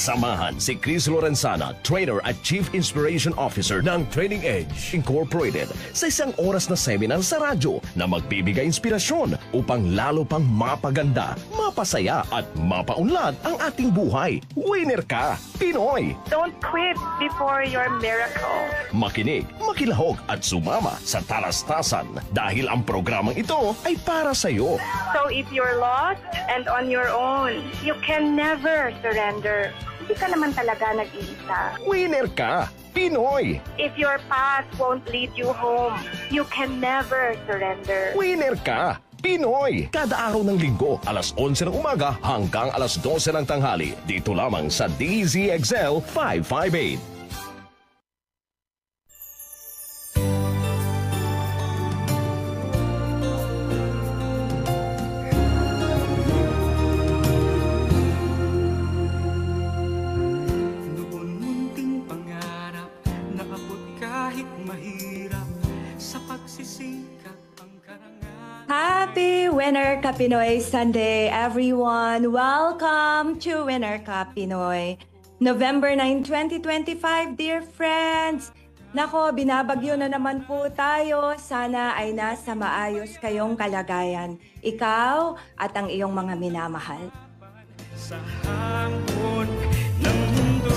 Samahan si Chris Lorenzana, trainer at Chief Inspiration Officer ng Training Edge Incorporated sa isang oras na seminar sa radyo na magbibigay inspirasyon upang lalo pang mapaganda, mapasaya at mapaunlad ang ating buhay. Winner ka, Pinoy! Don't quit before your miracle. Makinig, makilahok at sumama sa talastasan dahil ang programang ito ay para sa iyo. So if you're lost and on your own, you can never surrender. Hindi ka naman talaga nag-iisa. Winner ka, Pinoy! If your path won't lead you home, you can never surrender. Winner ka, Pinoy! Kada araw ng linggo, alas 11 ng umaga hanggang alas 12 ng tanghali. Dito lamang sa DZXL 558. Happy Winner Ka Pinoy Sunday, everyone! Welcome to Winner Ka Pinoy. November 9, 2025, dear friends! Nako, binabagyo na naman po tayo. Sana ay nasa maayos kayong kalagayan. Ikaw at ang iyong mga minamahal. Sa hamon ng mundo,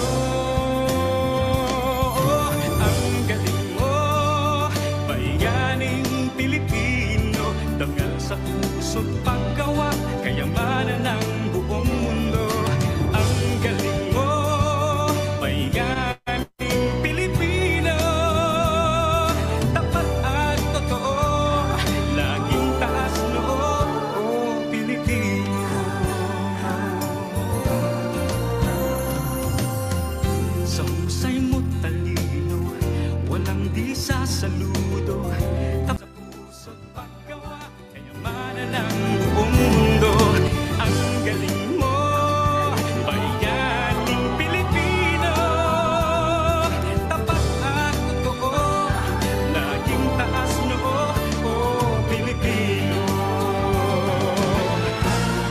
ang galing mo, bayaning Pilipino, dangal sa puso't paggawa, kayamanan ng buong mundo. Ang galing mo, bayaning Pilipino, tapat at totoo, laging taas loob, o Pilipino. Sa husay mo't talino, walang di sasaludo, tapat sa puso't paggawa, kayamanan ng buong mundo. Ang galing mo, bayaning Pilipino, tapat at totoo, laging taas noo, o Pilipino.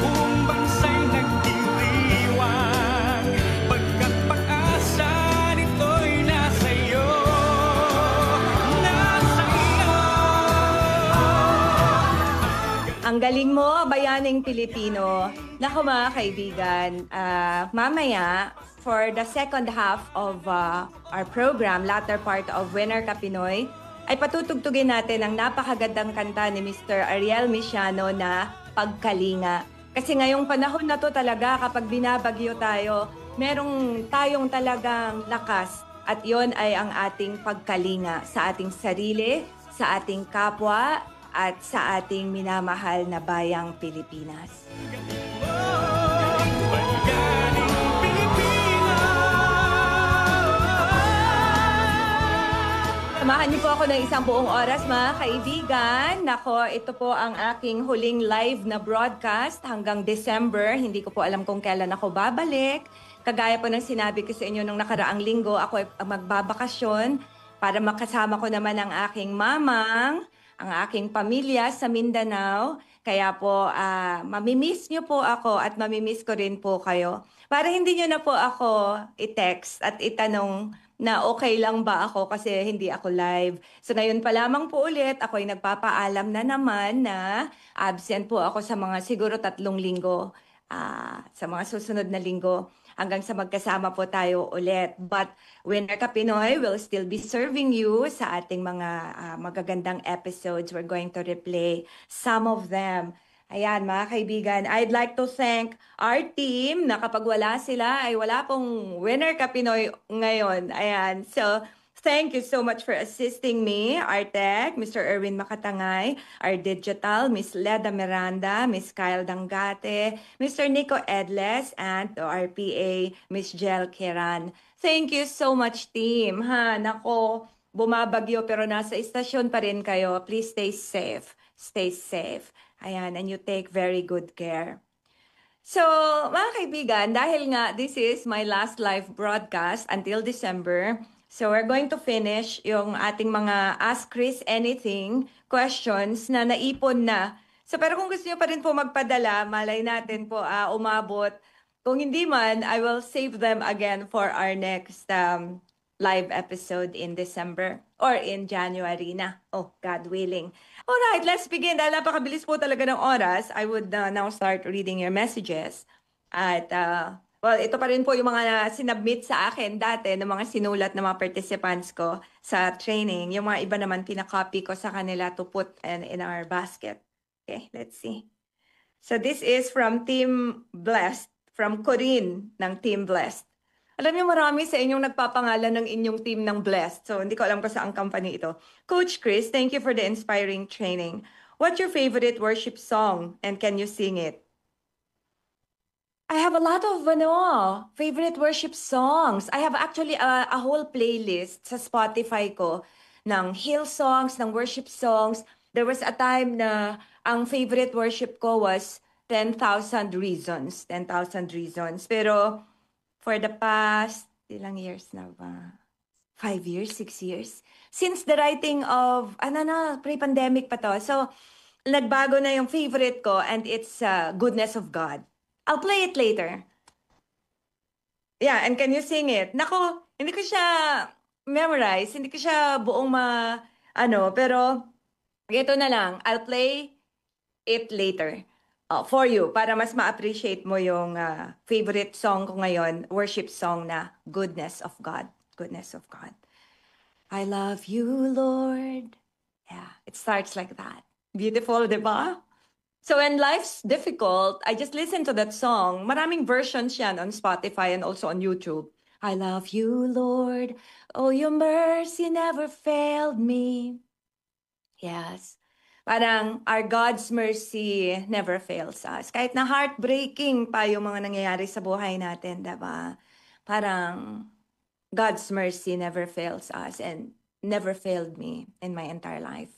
Buong bansa'y nagdiriwang, pagkat pag-asa nito'y nasa iyo, nasa iyo. Ang galing mo, bayaning Pilipino. Naku mga kaibigan, mamaya, for the second half of our program, latter part of Winner Ka Pinoy, ay patutugtugin natin ang napakagandang kanta ni Mr. Ariel Misiano na Pagkalinga. Kasi ngayong panahon na to talaga, kapag binabagyo tayo, merong tayong talagang lakas. At yon ay ang ating pagkalinga sa ating sarili, sa ating kapwa, at sa ating minamahal na bayang Pilipinas. Bayaning Pilipino. Samahan niyo po ako ng isang buong oras mga kaibigan. Nako, ito po ang aking huling live na broadcast hanggang December. Hindi ko po alam kung kailan ako babalik. Kagaya po ng sinabi ko sa inyo nung nakaraang linggo, ako ay magbabakasyon para makasama ko naman ang aking mamang, ang aking pamilya sa Mindanao. Kaya po, mamimiss niyo po ako at mamimiss ko rin po kayo. Para hindi niyo na po ako i-text at itanong na okay lang ba ako kasi hindi ako live. So ngayon pa lamang po ulit, ako ay nagpapaalam na naman na absent po ako sa mga siguro 3 linggo, sa mga susunod na linggo, hanggang sa magkasama po tayo ulit. But Winner Ka Pinoy will still be serving you sa ating mga magagandang episodes. We're going to replay some of them. Ayan, mga kaibigan, I'd like to thank our team na kapag wala sila ay wala pong Winner Ka Pinoy ngayon. Ayan, so thank you so much for assisting me, our tech, Mr. Erwin Makatangay, our digital, Miss Leda Miranda, Miss Kyle Dangate, Mr. Nico Edles, and our PA, Miss Jel Kiran. Thank you so much, team. Nako, bumabagyo pero nasa istasyon pa rin kayo. Please stay safe. Stay safe. Ayan, and you take very good care. So, mga kaibigan, dahil nga this is my last live broadcast until December, so we're going to finish yung ating mga Ask Chris Anything questions na naipon na. So, pero kung gusto niyo pa rin po magpadala, malay natin po umabot Kung hindi man, I will save them again for our next live episode in December or in January na. Oh, God willing. All right, let's begin. Dahil napakabilis po talaga ng oras, I would now start reading your messages. At, well, ito pa rin po yung mga sinubmit sa akin dati ng mga sinulat ng mga participants ko sa training. Yung mga iba naman, pinakopy ko sa kanila to put in our basket. Okay, let's see. So this is from Team Blessed, from Corinne ng Team Blessed. Alam niyo, marami sa inyong nagpapangalan ng inyong team ng Blessed. So, hindi ko alam kung saang company ito. Coach Chris, thank you for the inspiring training. What's your favorite worship song and can you sing it? I have a lot of favorite worship songs. I have actually a whole playlist sa Spotify ko ng hill songs, ng worship songs. There was a time na ang favorite worship ko was 10,000 Reasons. 10,000 Reasons. Pero for the past, ilang years na ba? 5 years, 6 years? Since the writing of, pre-pandemic pa to. So, nagbago na yung favorite ko and it's Goodness of God. I'll play it later. Yeah, and can you sing it? Nako, hindi ko siya memorize, hindi ko siya buong pero ito na lang, I'll play it later. For you, para mas ma-appreciate mo yung favorite song ko ngayon, worship song na Goodness of God. Goodness of God. I love you, Lord. Yeah, it starts like that. Beautiful, di ba? So when life's difficult, I just listen to that song. Maraming versions yan on Spotify and also on YouTube. I love you, Lord. Oh, your mercy never failed me. Yes. Parang our God's mercy never fails us. Kahit na heartbreaking pa yung mga nangyayari sa buhay natin, diba? Parang God's mercy never fails us and never failed me in my entire life.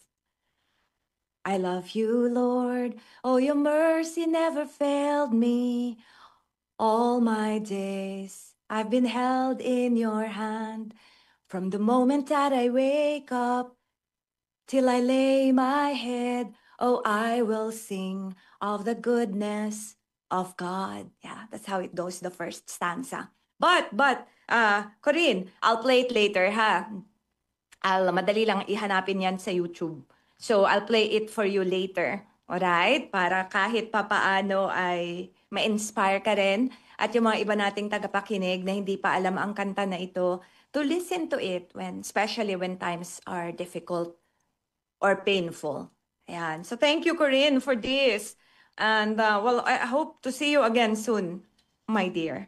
I love you, Lord. Oh, your mercy never failed me. All my days I've been held in your hand. From the moment that I wake up till I lay my head, oh, I will sing of the goodness of God. Yeah, that's how it goes, the first stanza. But, Corinne, I'll play it later, ha? Madali lang ihanapin yan sa YouTube. So, I'll play it for you later. Alright? Para kahit papaano ay ma-inspire ka rin at yung mga iba nating tagapakinig na hindi pa alam ang kanta na ito, to listen to it especially when times are difficult or painful. Ayan. So thank you, Corinne, for this. And well, I hope to see you again soon, my dear.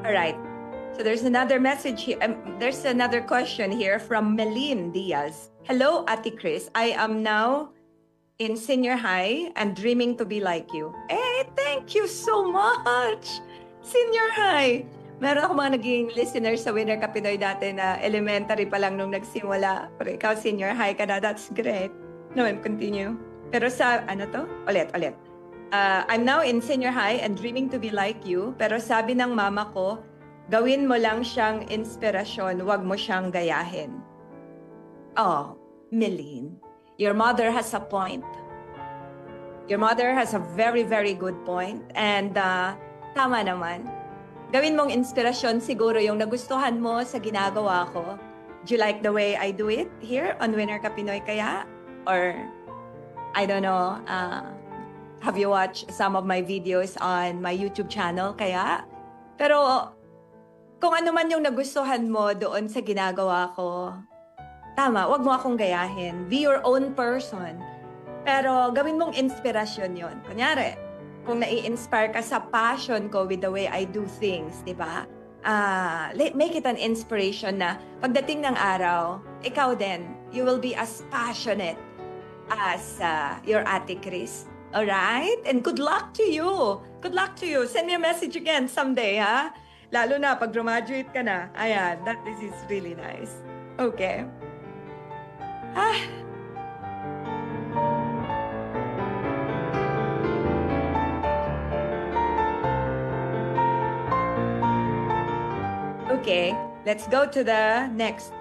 All right. So there's another message here. There's another question here from Melin Diaz. Hello, Ate Chris. I am now in senior high and dreaming to be like you. Hey, thank you so much. Senior high. Meron ako mga naging listeners sa Winner Ka Pinoy dati na elementary pa lang nung nagsimula. Pero ikaw, senior high ka na. That's great. No, continue. Pero sa, Ulit. I'm now in senior high and dreaming to be like you. Pero sabi ng mama ko, gawin mo lang siyang inspirasyon, wag mo siyang gayahin. Oh, Melin, your mother has a point. Your mother has a very, very good point. And tama naman. Gawin mong inspirasyon siguro yung nagustuhan mo sa ginagawa ko. Do you like the way I do it here on Winner Ka Pinoy kaya? Or, I don't know, have you watched some of my videos on my YouTube channel kaya? Pero, kung ano man yung nagustuhan mo doon sa ginagawa ko, tama, wag mo akong gayahin. Be your own person. Pero, gawin mong inspirasyon yon. Kunyari, kung nai-inspire ka sa passion ko with the way I do things, di ba? Make it an inspiration na pagdating ng araw, ikaw din, you will be as passionate as your Ate Chris. Alright? And good luck to you. Good luck to you. Send me a message again someday, ha? Lalo na pag graduate ka na. Ayan, this is really nice. Okay. Okay, let's go to the next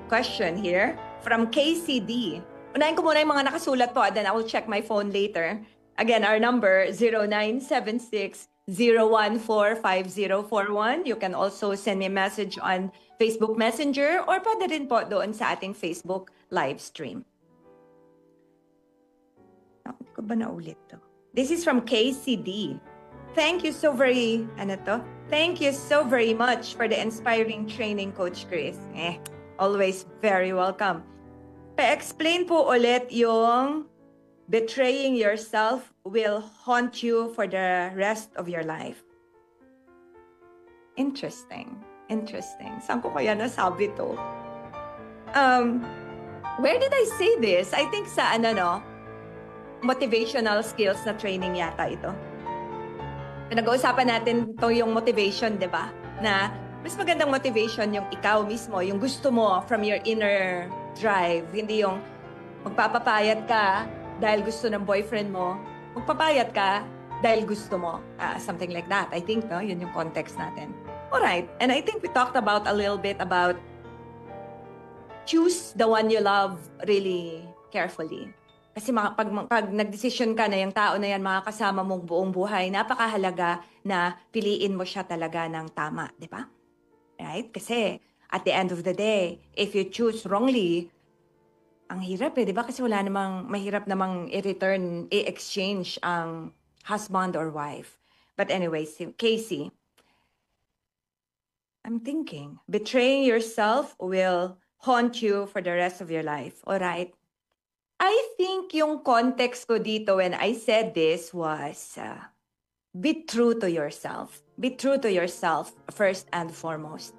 question here from KCD. Unahin ko muna yung mga nakasulat po, then I will check my phone later. Again, our number, 0976-014-5041. You can also send me a message on Facebook Messenger or pwede rin po doon sa ating Facebook live stream. Hindi ko ba naulit to? This is from KCD. Thank you so very, Thank you so very much for the inspiring training, Coach Chris. Always very welcome. Pa-explain po ulit yung betraying yourself will haunt you for the rest of your life. Interesting. Saan ko kaya nasabi to? Where did I say this? I think sa motivational skills na training yata ito. Pinag-uusapan natin to yung motivation, di ba? Na mas magandang motivation yung ikaw mismo, yung gusto mo from your inner drive. Hindi yung magpapapayat ka dahil gusto ng boyfriend mo. Magpapayat ka dahil gusto mo. Something like that. I think, no? Yun yung context natin. Alright. And I think we talked about a little bit about choose the one you love really carefully. Kasi pag nagdesisyon ka na yung tao na yan makakasama mong buong buhay, napakahalaga na piliin mo siya talaga ng tama, di ba? Right? Kasi at the end of the day, if you choose wrongly, ang hirap di ba? Kasi mahirap namang i-return, i-exchange ang husband or wife. But anyway, Casey, I'm thinking, betraying yourself will haunt you for the rest of your life, alright? I think yung context ko dito when I said this was be true to yourself. Be true to yourself first and foremost.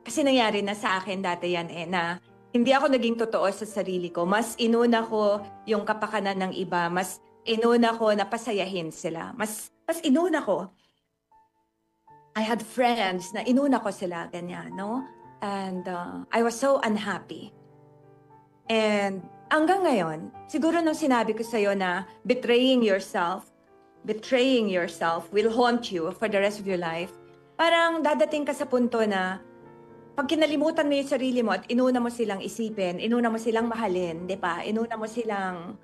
Kasi nangyari na sa akin dati yan na hindi ako naging totoo sa sarili ko. Mas inuna ko yung kapakanan ng iba. Mas inuna ko na pasayahin sila. Mas inuna ko. I had friends na inuna ko sila ganyan, no? And I was so unhappy. And hanggang ngayon, siguro nung sinabi ko sa'yo na betraying yourself will haunt you for the rest of your life, parang dadating ka sa punto na pag kinalimutan mo yung sarili mo at inuna mo silang isipin, inuna mo silang mahalin, di ba? Inuna mo silang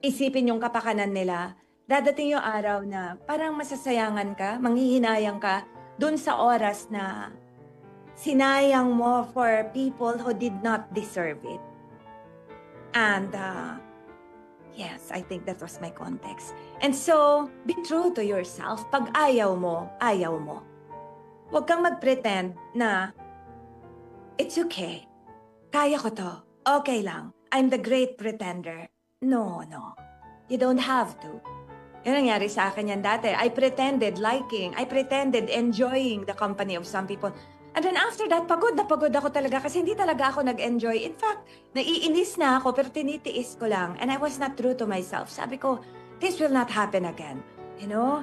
isipin yung kapakanan nila, dadating yung araw na parang masasayangan ka, manghihinayang ka dun sa oras na sinayang mo for people who did not deserve it. And yes, I think that was my context. And so, be true to yourself. Pag ayaw mo, ayaw mo. Huwag kang mag-pretend na it's okay. Kaya ko to. Okay lang. I'm the great pretender. No. You don't have to. Yun nangyari sa akin yan dati. I pretended liking. I pretended enjoying the company of some people. And then after that, pagod na pagod ako talaga kasi hindi talaga ako nag-enjoy. In fact, naiinis na ako pero tinitiis ko lang. And I was not true to myself. Sabi ko, this will not happen again. You know?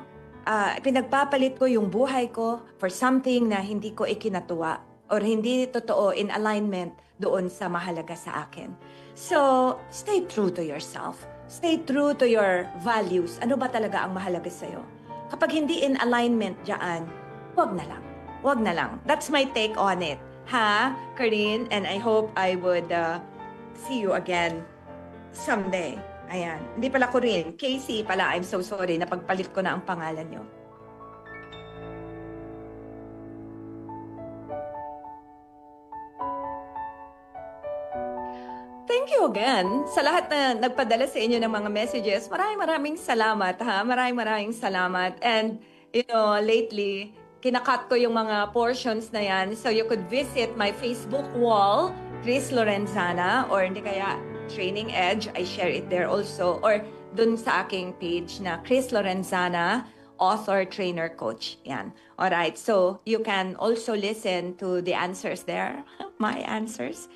Pinagpapalit ko yung buhay ko for something na hindi ko ikinatuwa or hindi totoo in alignment doon sa mahalaga sa akin. So, stay true to yourself. Stay true to your values. Ano ba talaga ang mahalaga sa'yo? Kapag hindi in alignment dyan, wag na lang. Wag na lang. That's my take on it. Ha, Corinne? And I hope I would see you again someday. Ayan. Hindi pala Corinne. Casey pala. I'm so sorry. Napagpalit ko na ang pangalan niyo. Thank you again sa lahat na nagpadala sa inyo ng mga messages. Maraming salamat, ha? Maraming salamat. And, you know, lately, kinakat ko yung mga portions na yan. So you could visit my Facebook wall, Chris Lorenzana, or hindi kaya Training Edge. I share it there also. Or dun sa aking page na Chris Lorenzana, author, trainer, coach. Yan. Alright, so you can also listen to the answers there. My answers.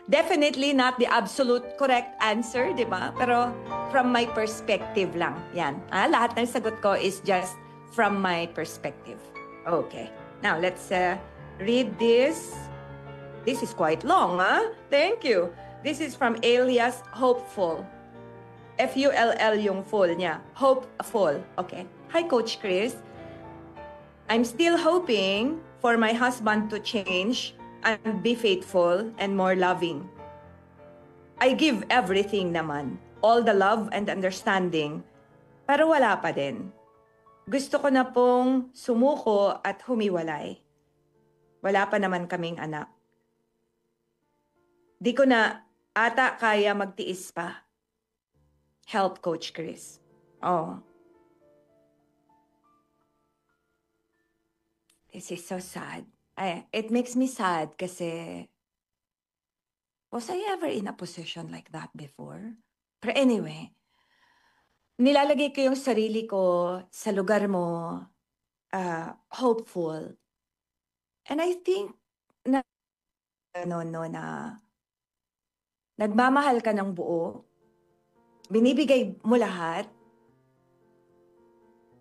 Definitely not the absolute correct answer, di ba? Pero from my perspective lang. Yan. Lahat ng sagot ko is just from my perspective. Okay. Now, let's read this. This is quite long, huh? Thank you. This is from alias Hopeful. F-U-L-L yung full niya. Hopeful. Okay. Hi, Coach Chris. I'm still hoping for my husband to change and be faithful and more loving. I give everything naman. All the love and understanding. Pero wala pa din. Gusto ko na pong sumuko at humiwalay. Wala pa naman kaming anak. Di ko na ata kaya magtiis pa. Help, Coach Chris. Oh. This is so sad. It makes me sad kasi was I ever in a position like that before? Pero anyway, nilalagay ko yung sarili ko sa lugar mo, hopeful. And I think na nagmamahal ka ng buo, binibigay mo lahat,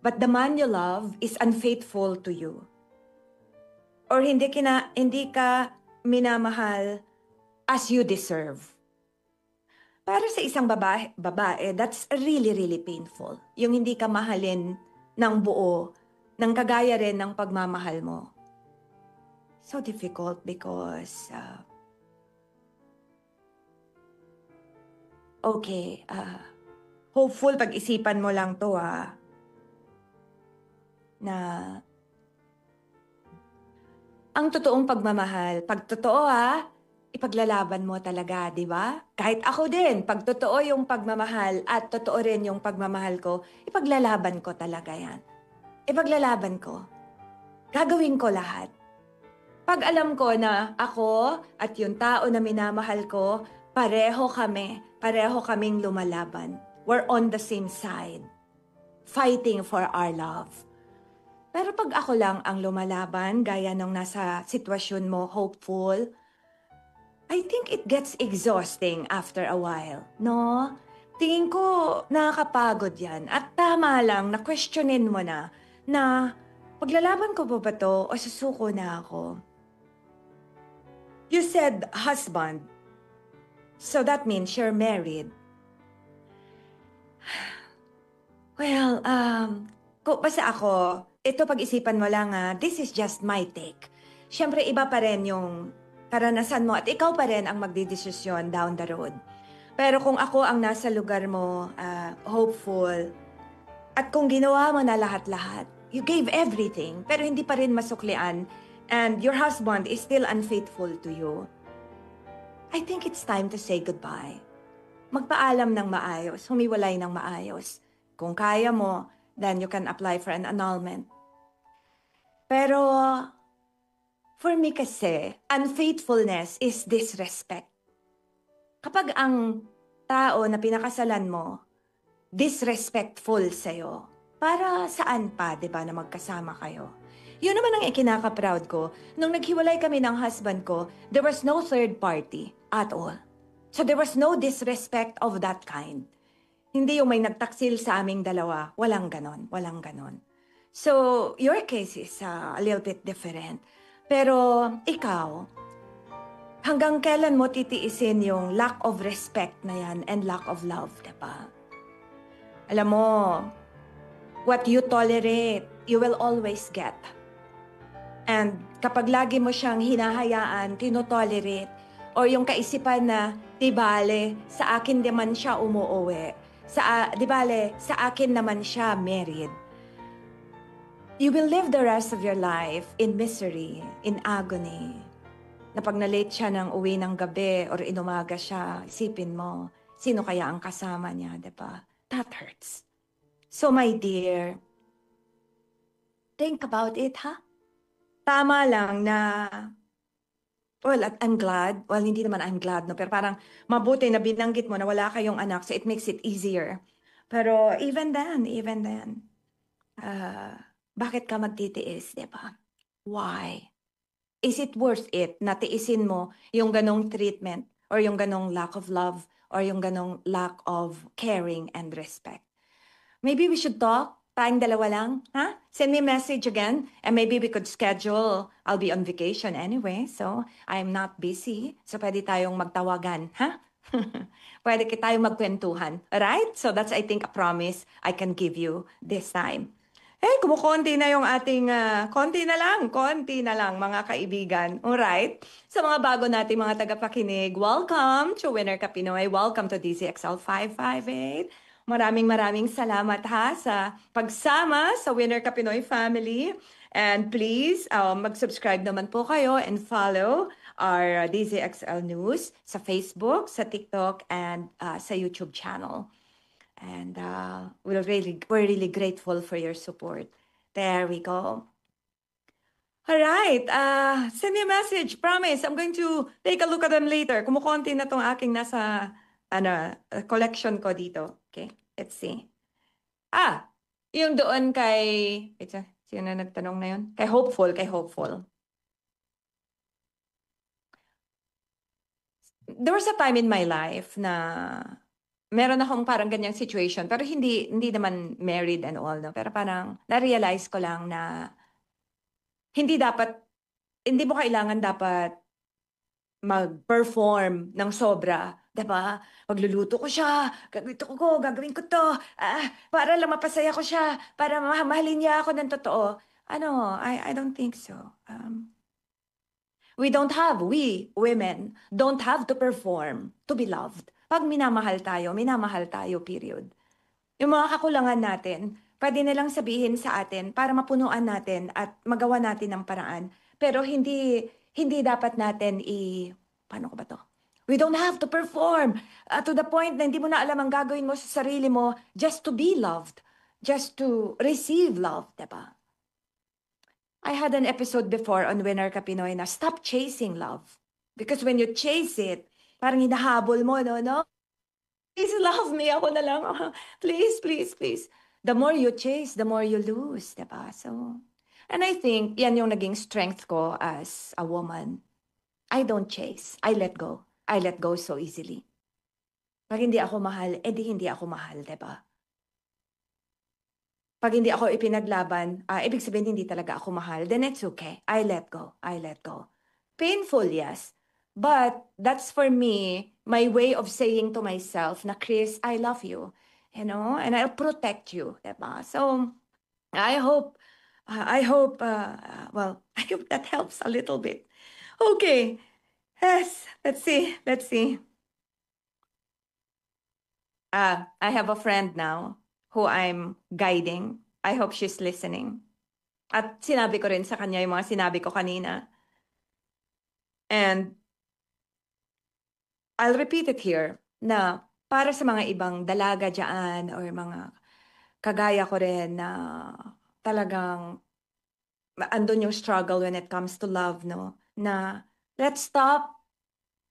but the man you love is unfaithful to you. Or hindi ka minamahal as you deserve. Para sa isang babae, that's really, really painful. Yung hindi ka mahalin ng buo, ng kagaya rin ng pagmamahal mo. So difficult because, hopeful pag-isipan mo lang to na ang totoong pagmamahal, pag totoo ipaglalaban mo talaga, di ba? Kahit ako din, pag totoo yung pagmamahal at totoo rin yung pagmamahal ko, ipaglalaban ko talaga yan. Ipaglalaban ko. Gagawin ko lahat. Pag alam ko na ako at yung tao na minamahal ko, pareho kaming lumalaban. We're on the same side, fighting for our love. Pero pag ako lang ang lumalaban, gaya nung nasa sitwasyon mo, hopeful, I think it gets exhausting after a while, no? Tingin ko nakakapagod yan. At tama lang na questionin mo na paglalaban ko ba to o susuko na ako? You said husband. So that means you're married. Well, basta ako, ito pag-isipan mo lang this is just my take. Siyempre iba pa rin yung karanasan mo at ikaw pa rin ang magdidesisyon down the road. Pero kung ako ang nasa lugar mo, hopeful, at kung ginawa mo na lahat-lahat, you gave everything, pero hindi pa rin masuklian, and your husband is still unfaithful to you, I think it's time to say goodbye. Magpaalam ng maayos, humiwalay ng maayos. Kung kaya mo, then you can apply for an annulment. Pero for me kasi, unfaithfulness is disrespect. Kapag ang tao na pinakasalan mo, disrespectful sa'yo, para saan pa, di ba, na magkasama kayo? Yun naman ang ikinaka-proud ko. Nung naghiwalay kami ng husband ko, there was no third party at all. So there was no disrespect of that kind. Hindi yung may nagtaksil sa aming dalawa. Walang ganon, walang ganon. So, your case is a little bit different. Pero ikaw, hanggang kailan mo titiisin yung lack of respect na yan and lack of love, diba? Alam mo, what you tolerate, you will always get. And kapag lagi mo siyang hinahayaan, tinotolerate, or yung kaisipan na, di bale, sa akin naman siya umuuwi, di bale, sa akin naman siya married, you will live the rest of your life in misery, in agony. Na pag na-late siya ng uwi ng gabi or inumaga siya, isipin mo, sino kaya ang kasama niya, di ba? That hurts. So my dear, think about it, ha? Tama lang na, well, I'm glad. Well, hindi naman I'm glad, no? Pero parang mabuti na binanggit mo na wala kayong anak, so it makes it easier. Pero even then, bakit ka magtitiis, di ba? Why? Is it worth it na tiisin mo yung ganong treatment or yung ganong lack of love or yung ganong lack of caring and respect? Maybe we should talk. Tayong dalawa lang, ha? Send me a message again and maybe we could schedule. I'll be on vacation anyway, so I'm not busy. So pwede tayong magtawagan, ha? Pwede tayong magkwentuhan. Alright? So that's, I think, a promise I can give you this time. Kumukonti na yung ating, konti na lang mga kaibigan. Alright? Sa mga bago nating mga tagapakinig, welcome to Winner Ka Pinoy. Welcome to DZXL 558. Maraming salamat ha sa pagsama sa Winner Ka Pinoy family. And please, mag-subscribe naman po kayo and follow our DZXL News sa Facebook, sa TikTok, and sa YouTube channel. And we're really grateful for your support. There we go. All right. Send me a message. Promise, I'm going to take a look at them later. Kumukonti na tong aking nasa collection ko dito. Okay, let's see. Yung doon kay... Sino na nagtanong na yun? Kay Hopeful. There was a time in my life na meron akong parang ganyang situation, pero hindi naman married and all, no? Pero parang na-realize ko lang na hindi mo kailangan dapat mag-perform ng sobra. Diba? Magluluto ko siya, gagawin ko to, para lang mapasaya ko siya, para mahalin niya ako ng totoo. I don't think so. We women, don't have to perform to be loved. Pag minamahal tayo, period. Yung mga kakulangan natin, pwede nilang sabihin sa atin para mapunuan natin at magawa natin ng paraan. Pero hindi dapat natin paano ko ba to? We don't have to perform to the point na hindi mo na alam ang gagawin mo sa sarili mo just to be loved, just to receive love, diba? I had an episode before on Winner Ka Pinoy na stop chasing love. Because when you chase it, parang hinahabol mo, no? Please love me, ako na lang. Please. The more you chase, the more you lose, diba? So, and I think yan yung naging strength ko as a woman. I don't chase. I let go. I let go so easily. Pag hindi ako mahal, di hindi ako mahal, diba? Pag hindi ako ipinaglaban, ibig sabihin hindi talaga ako mahal, then it's okay. I let go. Painful, yes. But that's for me, my way of saying to myself na, Chris, I love you. And I'll protect you, diba? So, I hope I hope that helps a little bit. Okay. Yes, let's see. I have a friend now who I'm guiding. I hope she's listening. At sinabi ko rin sa kanya yung mga sinabi ko kanina. And I'll repeat it here na para sa mga ibang dalaga dyan or mga kagaya ko rin na talagang andun yung struggle when it comes to love, no? Na let's stop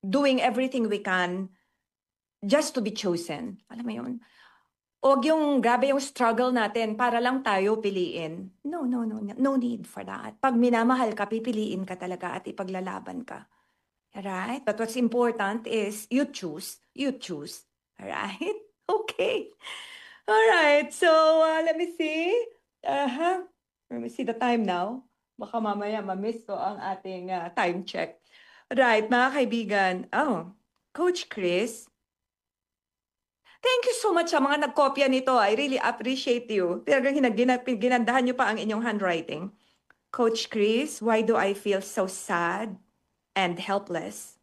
doing everything we can just to be chosen. Alam mo yun? Huwag yung grabe yung struggle natin para lang tayo piliin. No need for that. Pag minamahal ka, pipiliin ka talaga at ipaglalaban ka. Alright? But what's important is you choose. Alright? Okay. Alright, so let me see. Let me see the time now. Baka mamaya ma-miss ko ang ating time check. Right, mga kaibigan. Coach Chris, thank you so much sa mga nagkopya nito. I really appreciate you. Talagang ginandahan nyo pa ang inyong handwriting. Coach Chris, why do I feel so sad and helpless?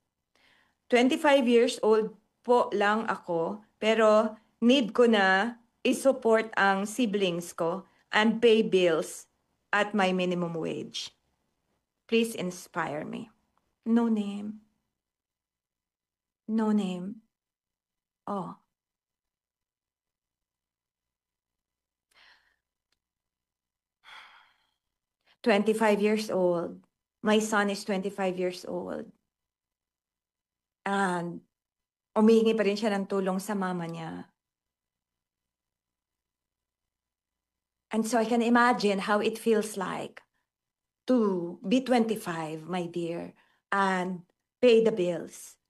25 years old po lang ako, pero need ko na i-support ang siblings ko and pay bills at my minimum wage. Please inspire me. No name. 25 years old. My son is 25 years old. And umihingi pa rin siya ng tulong sa mama niya. And so I can imagine how it feels like to be 25, my dear, and pay the bills.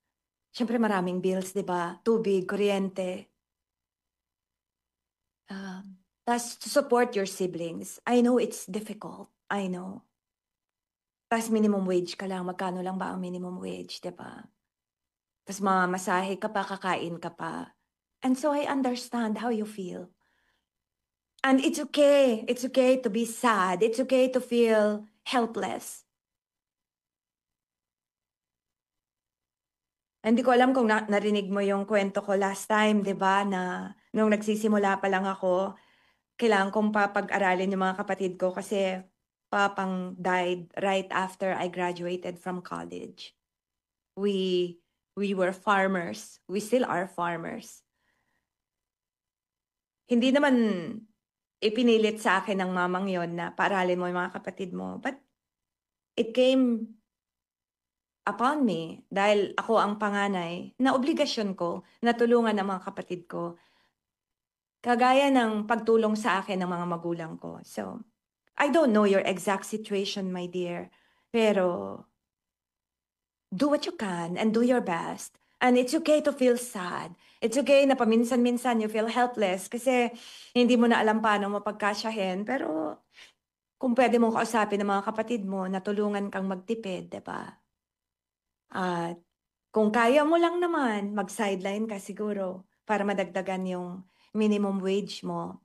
Siyempre maraming bills, di ba? Tubig, kuryente. That's to support your siblings. I know it's difficult. I know. Tapos minimum wage ka lang. Magkano lang ba ang minimum wage, di ba? Tapos mamasahe ka pa, kakain ka pa. And so I understand how you feel. And it's okay. It's okay to be sad. It's okay to feel helpless. Hindi ko alam kung narinig mo yung kwento ko last time, di ba? Na nung nagsisimula pa lang ako, kailangan kong papag-aralin yung mga kapatid ko kasi papang died right after I graduated from college. We were farmers. We still are farmers. Hindi naman ipinilit sa akin ng mamang yon na paaralin mo yung mga kapatid mo. But it came upon me dahil ako ang panganay na obligasyon ko na tulungan ang mga kapatid ko. Kagaya ng pagtulong sa akin ng mga magulang ko. So, I don't know your exact situation, my dear. Pero, do what you can and do your best. And it's okay to feel sad. It's okay na paminsan-minsan you feel helpless kasi hindi mo na alam paano mapagkasyahin. Pero kung pwede mong kausapin ng mga kapatid mo na tulungan kang magtipid, di ba? At kung kaya mo lang naman, mag-sideline ka siguro para madagdagan yung minimum wage mo.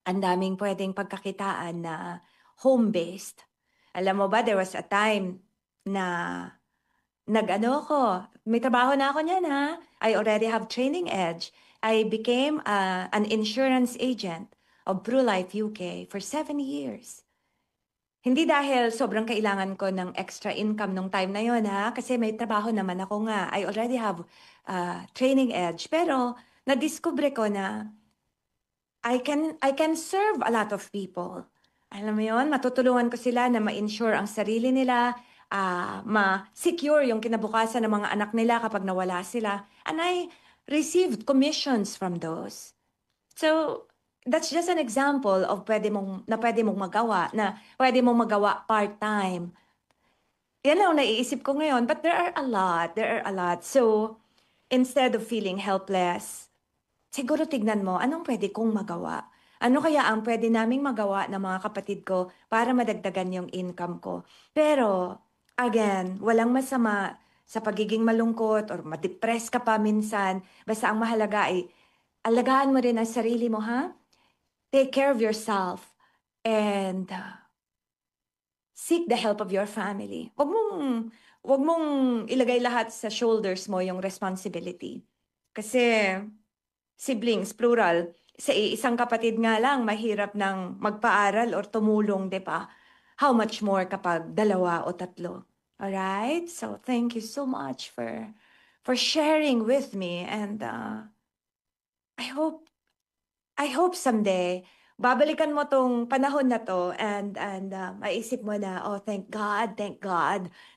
Ang daming pwedeng pagkakitaan na home-based. Alam mo ba, there was a time na nag-ano ko, may trabaho na ako niyan ha. I already have training edge. I became an insurance agent of PruLife UK for 7 years. Hindi dahil sobrang kailangan ko ng extra income nung time na yon ha, kasi may trabaho naman ako nga. I already have training edge. Pero nadiskubre ko na I can serve a lot of people. Alam mo yon, matutulungan ko sila na ma-insure ang sarili nila, ma-secure yung kinabukasan ng mga anak nila kapag nawala sila. And I received commissions from those. So, that's just an example of pwede mong magawa, na pwede mong magawa part-time. Yan ang naiisip ko ngayon, but there are a lot. So, instead of feeling helpless, siguro tignan mo, anong pwede kong magawa? Ano kaya ang pwede naming magawa ng mga kapatid ko para madagdagan yung income ko? Pero, again, walang masama sa pagiging malungkot or ma-depress ka pa minsan. Basta ang mahalaga ay alagaan mo rin ang sarili mo, ha? Take care of yourself and seek the help of your family. Wag mong ilagay lahat sa shoulders mo yung responsibility. Kasi siblings, plural, sa isang kapatid nga lang, mahirap nang magpaaral or tumulong, di ba? How much more kapag 2 o 3? Alright? So, thank you so much for sharing with me. And I hope someday, babalikan mo tong panahon na to and maisip mo na, oh, thank God,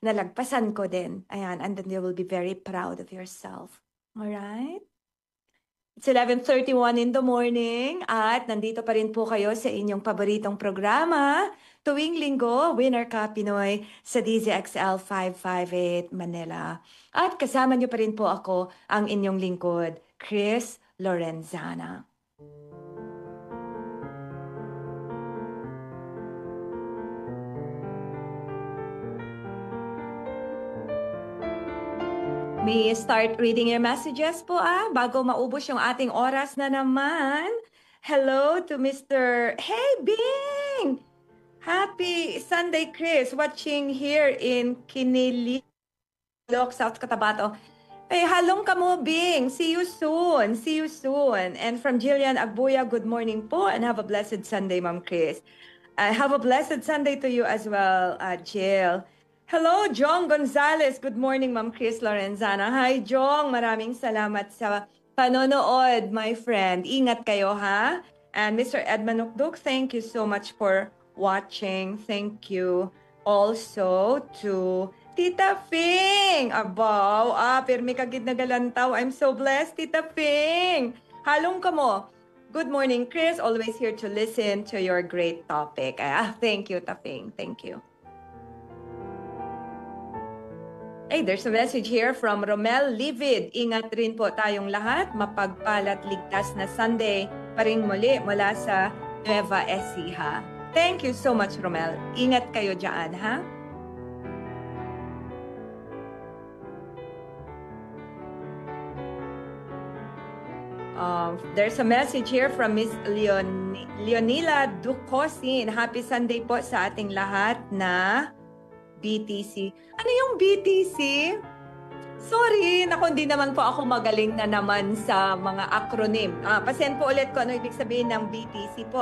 nalagpasan ko din. Ayan, and then you will be very proud of yourself. Alright? It's 11:31 in the morning at nandito pa rin po kayo sa inyong paboritong programa tuwing linggo, Winner Ka Pinoy sa DZXL 558 Manila. At kasama niyo pa rin po ako, ang inyong lingkod, Chris Lorenzana. May start reading your messages po bago maubos yung ating oras na naman. Hello to Mr. Hey Bing! Happy Sunday, Chris. Watching here in Kinilok, South Cotabato. Hey, halong ka mo, Bing. See you soon. And from Jillian Agbuya, good morning po and have a blessed Sunday, Ma'am Chris. Have a blessed Sunday to you as well, Jill. Hello, Jong Gonzalez. Good morning, Ma'am Chris Lorenzana. Hi, Jong. Maraming salamat sa panonood, my friend. Ingat kayo, ha? And Mr. Edman Ukduk, thank you so much for watching. Thank you also to Tita Fing. Abaw, pirmi kagid na galantaw. I'm so blessed, Tita Fing. Halong ka mo. Good morning, Chris. Always here to listen to your great topic. Thank you, Tita Fing. Thank you. Hey, there's a message here from Romel Livid. Ingat rin po tayong lahat. Mapagpalat ligtas na Sunday pa rin muli mula sa Nueva Ecija. Thank you so much, Romel. Ingat kayo dyan, ha? There's a message here from Miss Leonila Ducosin. Happy Sunday po sa ating lahat na BTC. Ano yung BTC? Sorry, naku, hindi naman po ako magaling na naman sa mga acronym. Pasend po ulit ko ano ibig sabihin ng BTC po,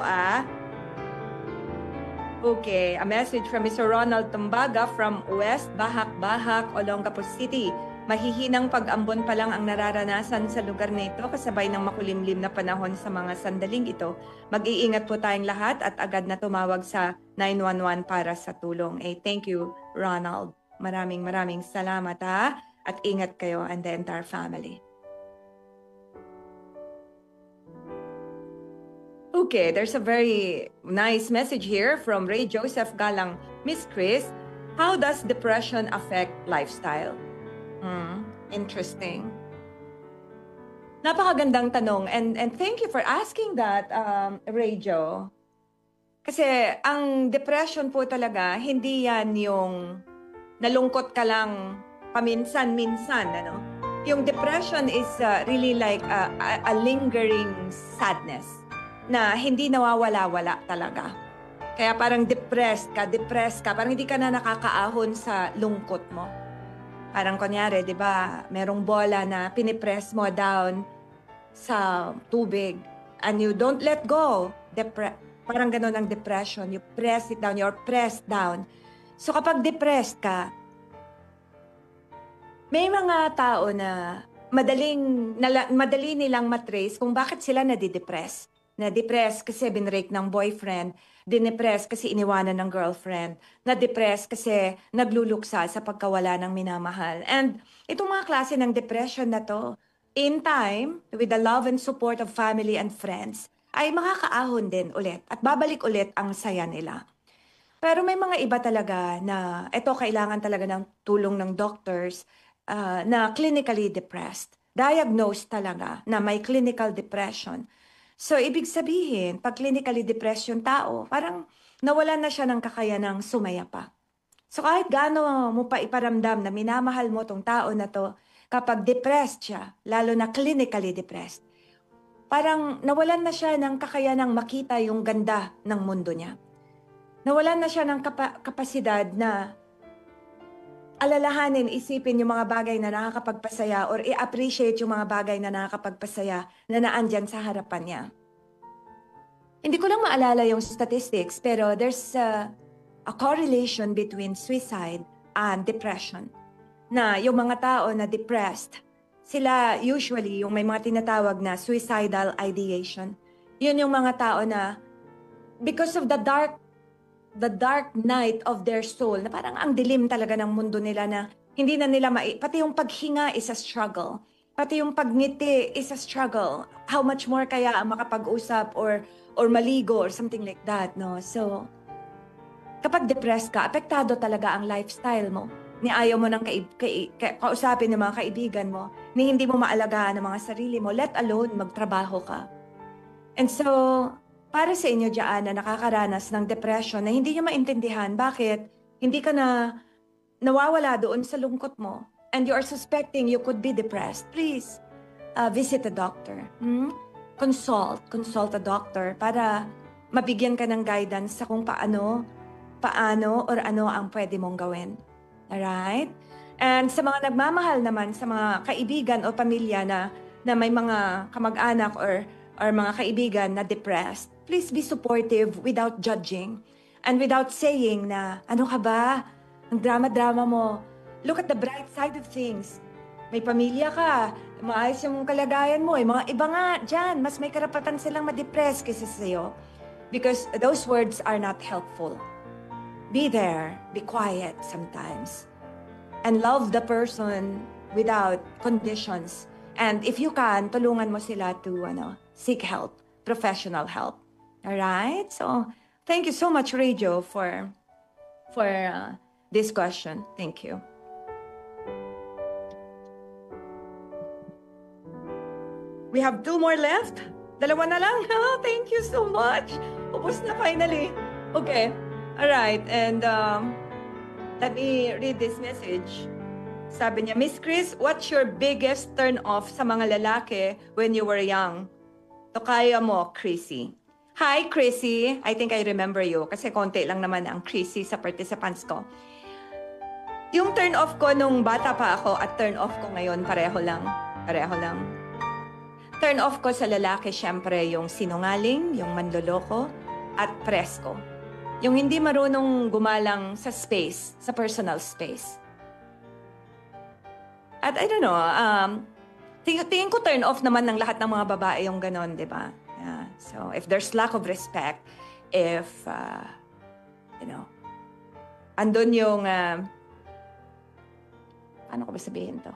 Okay, a message from Mr. Ronald Tumbaga from West Bahak-Bahak, Olongapo City. Mahihinang pag-ambon pa lang ang nararanasan sa lugar na ito kasabay ng makulimlim na panahon sa mga sandaling ito. Mag-iingat po tayong lahat at agad na tumawag sa 911 para sa tulong. Thank you, Ronald. Maraming salamat at ingat kayo and the entire family. Okay, there's a very nice message here from Ray Joseph Galang. Miss Chris, how does depression affect lifestyle? Interesting. Napakagandang tanong and thank you for asking that, Ray Jo. Kasi ang depression po talaga, hindi yan yung nalungkot ka lang paminsan-minsan, ano? Yung depression is really like a lingering sadness na hindi nawawala-wala talaga. Kaya parang depressed ka, parang hindi ka na nakakaahon sa lungkot mo. Parang kunyari, di ba, merong bola na pinipress mo down sa tubig and you don't let go. Parang ganun ang depression. You press it down, you're pressed down. So kapag depressed ka, may mga tao na madali nilang matrace kung bakit sila nadidepress. Na-depress kasi binrake ng boyfriend, dinepress kasi iniwanan ng girlfriend, na-depress kasi nagluluksa sa pagkawala ng minamahal. And itong mga klase ng depression na to, in time, with the love and support of family and friends, ay makakaahon din ulit at babalik ulit ang saya nila. Pero may mga iba talaga na ito kailangan talaga ng tulong ng doctors na clinically depressed. Diagnosed talaga na may clinical depression. So, ibig sabihin, pag clinically depressed yung tao, parang nawalan na siya ng kakayanang sumaya pa. So, kahit gaano mo pa iparamdam na minamahal mo tong tao na to, kapag depressed siya, lalo na clinically depressed, parang nawalan na siya ng kakayanang makita yung ganda ng mundo niya. Nawalan na siya ng kapasidad na alalahanin, isipin yung mga bagay na nakakapagpasaya or i-appreciate yung mga bagay na nakakapagpasaya na naandyan sa harapan niya. Hindi ko lang maalala yung statistics, pero there's a correlation between suicide and depression. Na yung mga tao na depressed, sila usually yung may mga tinatawag na suicidal ideation. Yun yung mga tao na because of the dark night of their soul, na parang ang dilim talaga ng mundo nila na hindi na nila pati yung paghinga is a struggle. Pati yung pagngiti is a struggle. How much more kaya ang makapag-usap or maligo or something like that, no? So, kapag depressed ka, apektado talaga ang lifestyle mo. Ni ayaw mo nang kausapin ng mga kaibigan mo, ni hindi mo maalagaan ang mga sarili mo, let alone magtrabaho ka. And so, para sa inyo dyan na nakakaranas ng depression na hindi nyo maintindihan bakit hindi ka na nawawala doon sa lungkot mo and you are suspecting you could be depressed, please visit a doctor. Consult a doctor para mabigyan ka ng guidance sa kung paano or ano ang pwede mong gawin. Alright? And sa mga nagmamahal naman, sa mga kaibigan o pamilya na may mga kamag-anak or mga kaibigan na depressed, please be supportive without judging and without saying na, ano ka ba? Ang drama-drama mo. Look at the bright side of things. May pamilya ka, maayos yung kalagayan mo. Mga iba nga dyan, mas may karapatan silang ma-depress kaysa sa'yo. Because those words are not helpful. Be there, be quiet sometimes. And love the person without conditions. And if you can, tulungan mo sila to seek help, professional help. All right? So, thank you so much, Radio, for this question. Thank you. We have 2 more left. 2 na lang. Oh, thank you so much. Ubus na finally. Okay. All right. And let me read this message Sabi niya, Miss Chris, what's your biggest turn off sa mga lalaki when you were young? To kaya mo, Chrissy. Hi, Chrissy. I think I remember you kasi konti lang naman ang Chrissy sa participants ko. Yung turn off ko nung bata pa ako at turn off ko ngayon, pareho lang. Pareho lang. Turn off ko sa lalaki, syempre, yung sinungaling, yung manloloko, at presko. Yung hindi marunong gumalang sa space, sa personal space. At I don't know, tingin ko turn off naman ng lahat ng mga babae yung ganon, di ba? Yeah. So, if there's lack of respect, if, andun yung, ano ko ba sabihin to?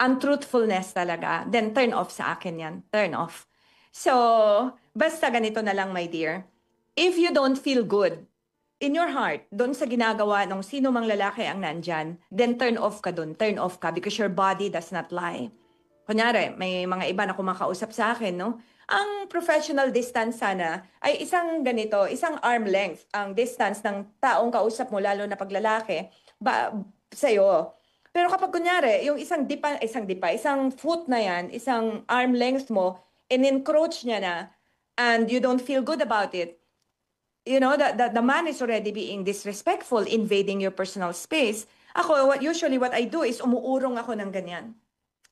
Untruthfulness talaga, then turn off sa akin yan. Turn off. So, basta ganito na lang, my dear. If you don't feel good in your heart, doon sa ginagawa ng sino mang lalaki ang nandyan, then turn off ka doon. Turn off ka because your body does not lie. Kunyari, may mga iba na kumakausap sa akin, no? Ang professional distance sana ay isang ganito, isang arm length ang distance ng taong kausap mo, lalo na paglalaki, sa'yo. Pero kapag kunyari, yung isang foot na yan, isang arm length mo, in-encroach niya na, and you don't feel good about it, you know, the man is already being disrespectful, invading your personal space. Ako, usually what I do is umuurong ako ng ganyan.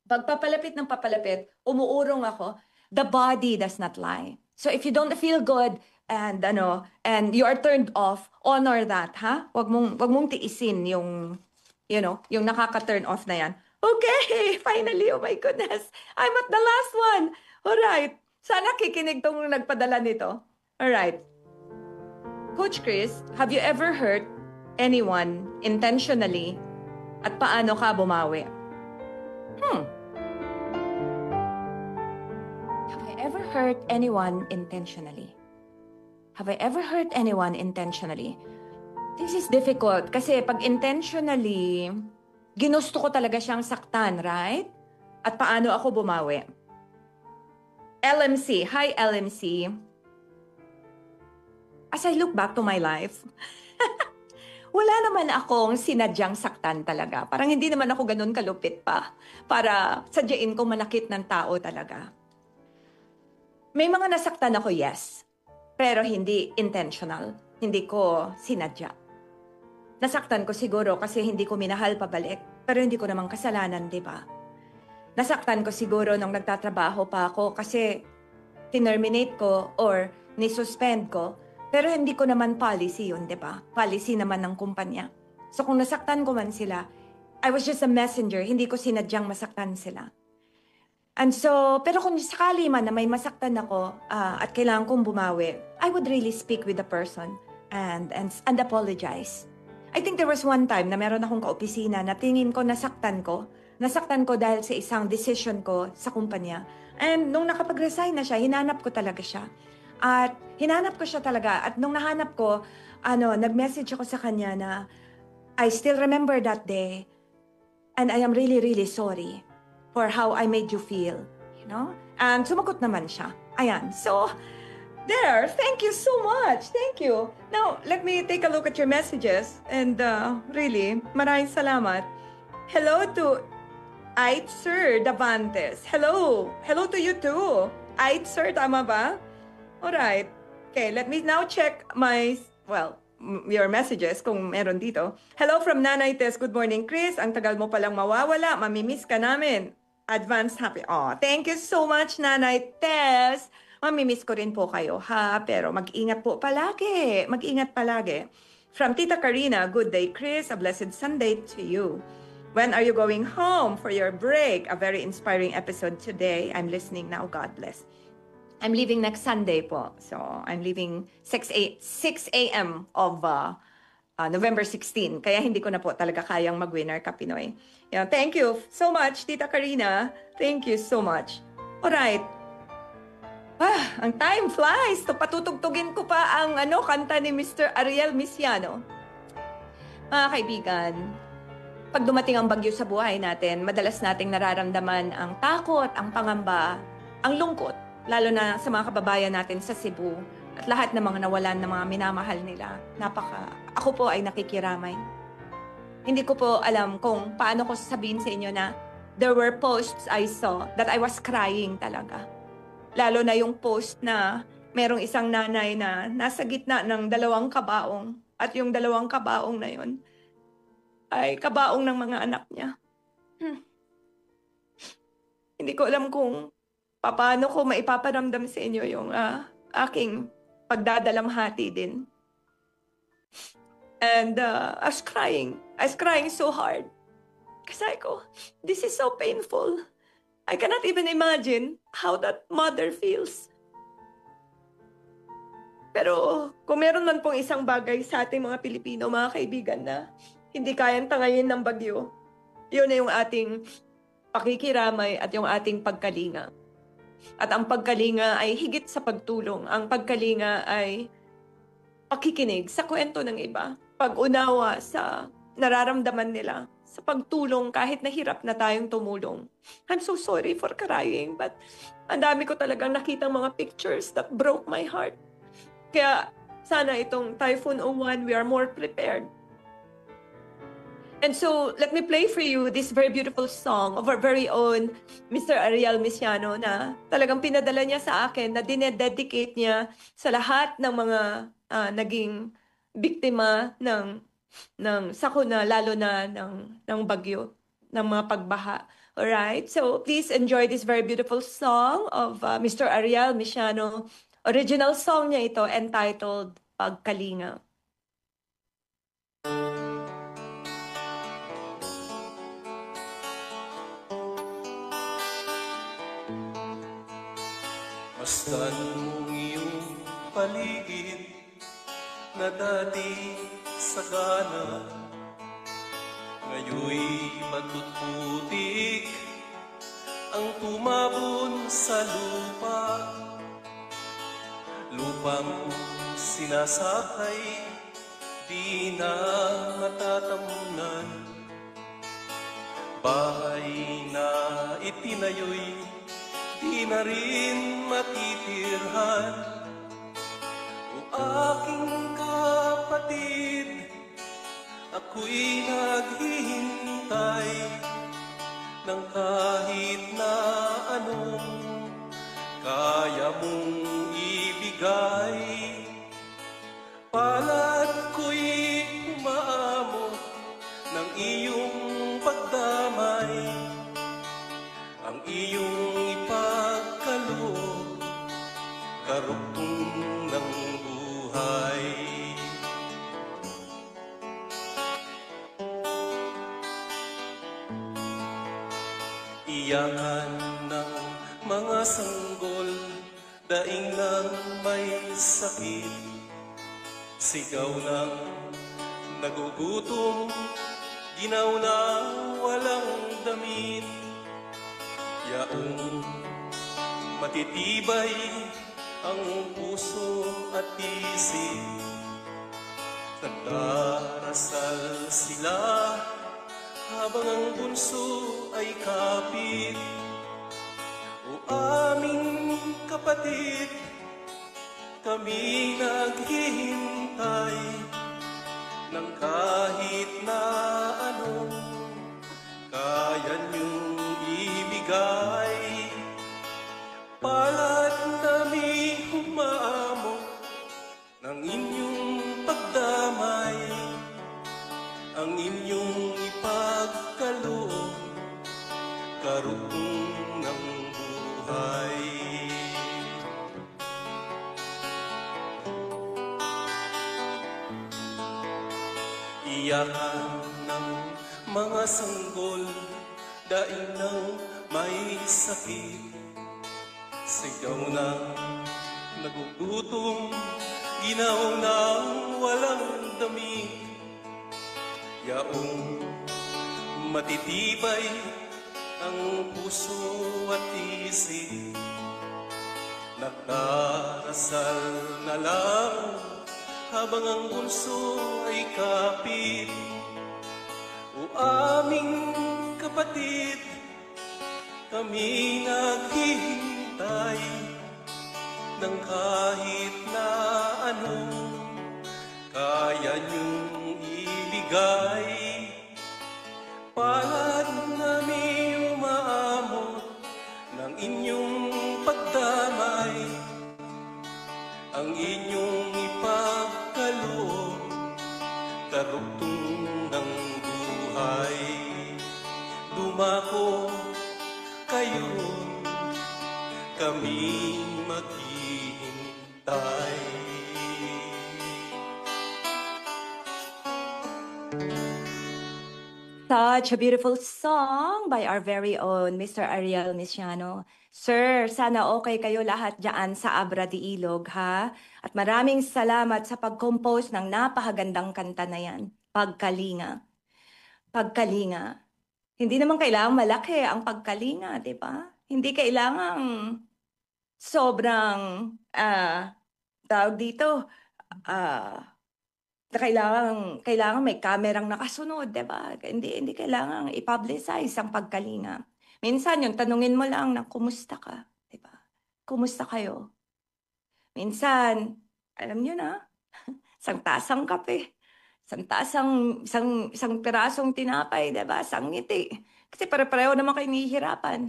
Pagpapalapit ng papalapit, umuurong ako. The body does not lie. So if you don't feel good and you are turned off, honor that, ha? Wag mong tiisin yung, yung nakaka-turn off na yan. Okay, finally, oh my goodness. I'm at the last one. All right. Sana kikinig tong nagpadala nito. All right. Coach Chris, have you ever hurt anyone intentionally at paano ka bumawi? Have I ever hurt anyone intentionally? Have I ever hurt anyone intentionally? This is difficult kasi pag intentionally, ginusto ko talaga siyang saktan, right? At paano ako bumawi? LMC. Hi, LMC. As I look back to my life, wala naman akong sinadyang saktan talaga. Parang hindi naman ako ganun kalupit pa para sadyain ko manakit ng tao talaga. May mga nasaktan ako, yes. Pero hindi intentional. Hindi ko sinadya. Nasaktan ko siguro kasi hindi ko minahal pabalik. Pero hindi ko namang kasalanan, di ba? Nasaktan ko siguro nung nagtatrabaho pa ako kasi tinerminate ko or nisuspend ko. Pero hindi ko naman policy yun, di ba? Policy naman ng kumpanya. So kung nasaktan ko man sila, I was just a messenger. Hindi ko sinadyang masaktan sila. And so, pero kung sakali man na may masaktan ako at kailangan kong bumawi, I would really speak with the person and apologize. I think there was one time na meron akong kaopisina na tingin ko nasaktan ko. Nasaktan ko dahil sa isang decision ko sa kumpanya. And nung nakapag-resign na siya, hinanap ko talaga siya. At hinanap ko siya talaga. At nung nahanap ko, nag-message ako sa kanya na I still remember that day and I am really, really sorry for how I made you feel. You know? And sumagot naman siya. Ayan. So, there. Thank you so much. Thank you. Now, let me take a look at your messages. And really, maraming salamat. Hello to Aitzer Davantes. Hello. Hello to you too. Aitzer, tama ba? Alright. Okay, let me now check your messages kung meron dito. Hello from Nanay Tess. Good morning, Chris. Ang tagal mo palang mawawala. Mamimiss ka namin. Advance happy. Oh, thank you so much, Nanay Tess. Mamimiss ko rin po kayo, ha? Pero mag-ingat po palagi. Mag-ingat palagi. From Tita Karina, good day, Chris. A blessed Sunday to you. When are you going home for your break? A very inspiring episode today. I'm listening now. God bless. I'm leaving next Sunday po. So, I'm leaving 6 a.m. of November 16. Kaya hindi ko na po talaga kayang mag-winner ka Pinoy. Yeah, thank you so much, Tita Karina. Thank you so much. Alright. Ang time flies. Patutugtugin ko pa ang kanta ni Mr. Ariel Misiano. Mga kaibigan, pag dumating ang bagyo sa buhay natin, madalas nating nararamdaman ang takot, ang pangamba, ang lungkot. Lalo na sa mga kababayan natin sa Cebu at lahat ng mga nawalan ng mga minamahal nila. Ako po ay nakikiramay. Hindi ko po alam kung paano ko sasabihin sa inyo na there were posts I saw that I was crying talaga. Lalo na yung post na merong isang nanay na nasa gitna ng 2 kabaong at yung 2 kabaong na yun ay kabaong ng mga anak niya. Hindi ko alam kung paano ko maipaparamdam sa inyo yung aking pagdadalamhati din. And I was crying. I was crying so hard. Kasi ko, this is so painful. I cannot even imagine how that mother feels. Pero kung meron man pong isang bagay sa ating mga Pilipino, mga kaibigan, na hindi kayang tangayin ng bagyo, yun na yung ating pakikiramay at yung ating pagkalinga. At ang pagkalinga ay higit sa pagtulong. Ang pagkalinga ay pakikinig sa kwento ng iba. Pag-unawa sa nararamdaman nila. Sa pagtulong kahit nahirap na tayong tumulong. I'm so sorry for crying, but ang dami ko talagang nakitang mga pictures that broke my heart. Kaya sana itong Typhoon O1, we are more prepared. And so, let me play for you this very beautiful song of our very own Mr. Ariel Misiano na talagang pinadala niya sa akin na dinededicate niya sa lahat ng mga naging biktima ng sakuna, lalo na ng bagyo, ng mga pagbaha. Alright? So, please enjoy this very beautiful song of Mr. Ariel Misiano. Original song niya ito entitled Pagkalinga. Masdan mong iyong paligid na dati sagana, ngayon'y matutputik ang tumabon sa lupa. Lupang sinasakay, di na matatamunan. Bahay na itinayo'y di na rin matitirhan. O aking kapatid, ako'y naghihintay ng kahit na anong kaya mong ibigay. Palad ko'y umaamot ng iyong pagdamay, ang iyong ipagkaloob, karugtong ng buhay. Iyakan ng mga sanggol, daing ng may sakit, sigaw ng nagugutom, ginaw na walang damit. Yaong matitibay ang puso at isip, nagdarasal sila habang ang bunso ay kapit. O aming kapatid, kami naghihintay ng kahit na anong kaya niyong ibigay. Palad nami humaamot ng inyong pagdamay, ang inyong ipagkaloob, karugtong ng buhay. Iyakan ng mga sanggol, daing ng may sakit, sigaw ng nagugutom, ginaw ng walang damit. Yaong matitibay ang puso at isip, nagdarasal na lang habang ang bunso ay kapit. O aming kapatid, kami naghihintay ng kahit na anong kaya niyong ibigay. maghihintay. Such a beautiful song by our very own Mr. Ariel Misiano. Sir, sana okay kayo lahat dyan sa Abra de Ilog, ha? At maraming salamat sa pag-compose ng napakagandang kanta na yan. Pagkalinga. Pagkalinga. Hindi naman kailangang malaki ang pagkalinga, di ba? Hindi kailangang sobrang, tawag dito, kailangan may kamerang nakasunod, 'di ba? Hindi kailangang i-publicize ang pagkalinga. Minsan yung tanungin mo lang na kumusta ka, 'di ba? Kumusta kayo? Minsan, alam niyo na, isang tasang kape, isang pirasong tinapay, 'di ba? Isang ngiti. Kasi pare-pareho naman kayo nihihirapan.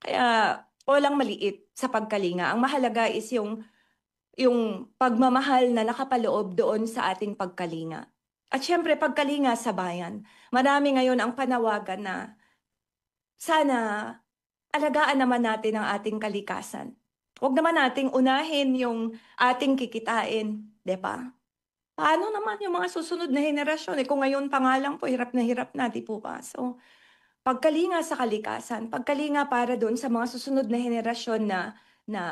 Kaya walang maliit sa pagkalinga. Ang mahalaga is yung pagmamahal na nakapaloob doon sa ating pagkalinga. At syempre, pagkalinga sa bayan. Marami ngayon ang panawagan na sana alagaan naman natin ang ating kalikasan. Huwag naman nating unahin yung ating kikitain, di ba? Paano naman yung mga susunod na henerasyon? Kung ngayon pa nga lang po, hirap na, di po ba? So, pagkalinga sa kalikasan, pagkalinga para doon sa mga susunod na henerasyon na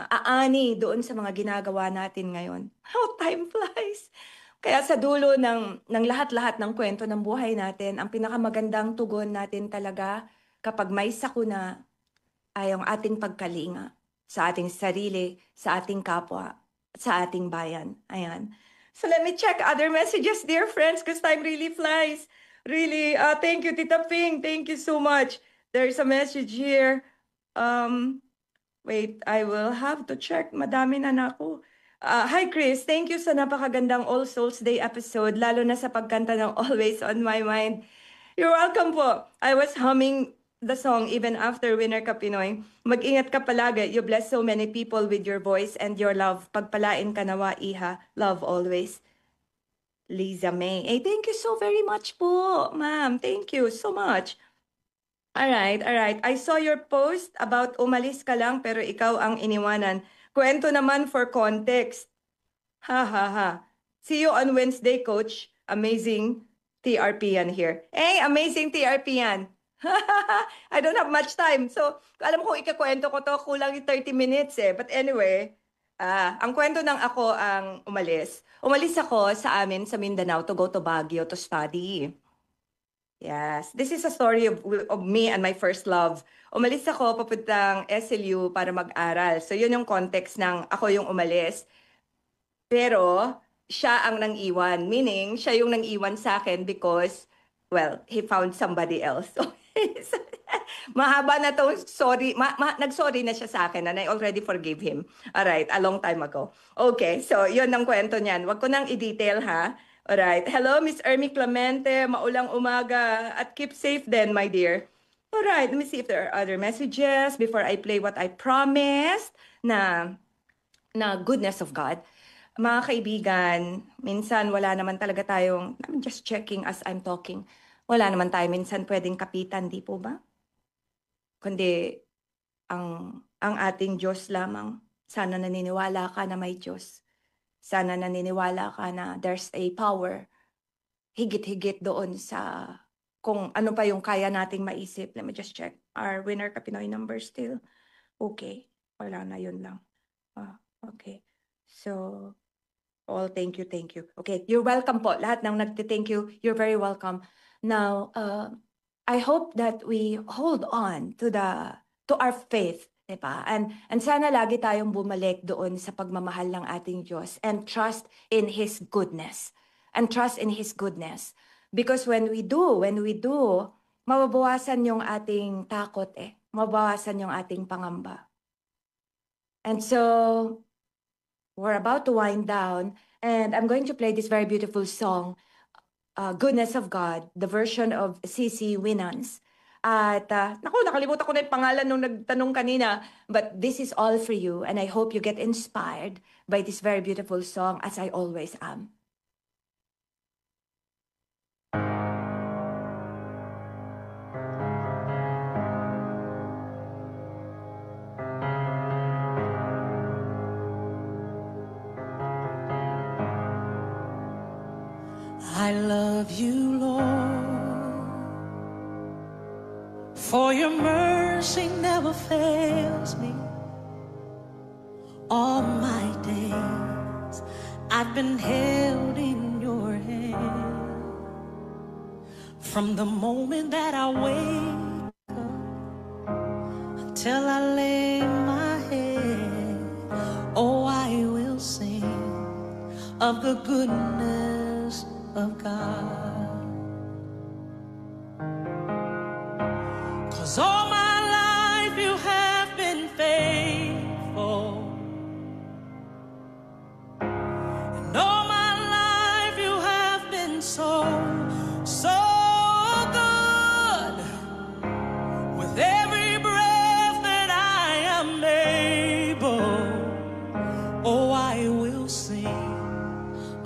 aani doon sa mga ginagawa natin ngayon. How time flies! Kaya sa dulo ng lahat-lahat ng kwento ng buhay natin, ang pinakamagandang tugon natin talaga kapag may sakuna ay ang ating pagkalinga sa ating sarili, sa ating kapwa, sa ating bayan. Ayan. So let me check other messages, dear friends, because time really flies. Really, thank you, Tita Ping. Thank you so much. There's a message here. Wait, I will have to check. Madami na ako. Hi, Chris. Thank you sa napakagandang All Souls Day episode, lalo na sa pagkanta ng Always on My Mind. You're welcome po. I was humming the song even after Winner Ka Pinoy. Mag-ingat ka palagi. You bless so many people with your voice and your love. Pagpalain ka nawa, Iha. Love always. Liza May. Hey, thank you so very much po, ma'am. Thank you so much. All right. I saw your post about umalis ka lang pero ikaw ang iniwanan. Kwento naman for context. Ha ha ha. See you on Wednesday, coach. Amazing TRP yan here. Hey, amazing TRP yan. I don't have much time. So, alam ko ikakwento ko to, kulang yung 30 minutes eh. But anyway, ang kwento ng ako ang umalis. Umalis ako sa amin sa Mindanao to go to Baguio to study. Yes, this is a story of me and my first love. Umalis ako papuntang SLU para mag-aral. So yun yung context ng ako yung umalis. Pero siya ang nang-iwan. Meaning, siya yung nang-iwan sa akin because, well, he found somebody else. So, mahaba na to, sorry. Nag-sorry na siya sa akin and I already forgave him. Alright, a long time ago. Okay, so yun ang kwento niyan. Wag ko nang i-detail ha. Alright. Hello, Miss Ermi Clemente. Maulang umaga. At keep safe then, my dear. Alright, let me see if there are other messages before I play what I promised na goodness of God. Mga kaibigan, minsan wala naman talaga tayong, I'm just checking as I'm talking, wala naman tayo minsan pwedeng kapitan, di po ba? Kundi ang ating Diyos lamang. Sana naniniwala ka na may Diyos. Sana naniniwala ka na there's a power higit-higit doon sa kung ano pa yung kaya nating maisip. Let me just check. Our Winner Ka Pinoy number still? Okay. Wala na, yun lang. Okay. So, all thank you. Okay, you're welcome po. Lahat ng nagti-thank you, you're very welcome. Now, I hope that we hold on to our faith. Diba? And sana lagi tayong bumalik doon sa pagmamahal ng ating Diyos and trust in His goodness. Because when we do, mababawasan yung ating takot mababawasan yung ating pangamba. And so, we're about to wind down and I'm going to play this very beautiful song, Goodness of God, the version of CC Winans. At nakalimutan ko na yung pangalan nung nagtanong kanina. But this is all for you. And I hope you get inspired by this very beautiful song, as I always am. I love you, Lord, for your mercy never fails me. All my days I've been held in your hand. From the moment that I wake up until I lay my head, oh, I will sing of the goodness of God. 'Cause all my life you have been faithful, and all my life you have been so, so good. With every breath that I am able, oh, I will sing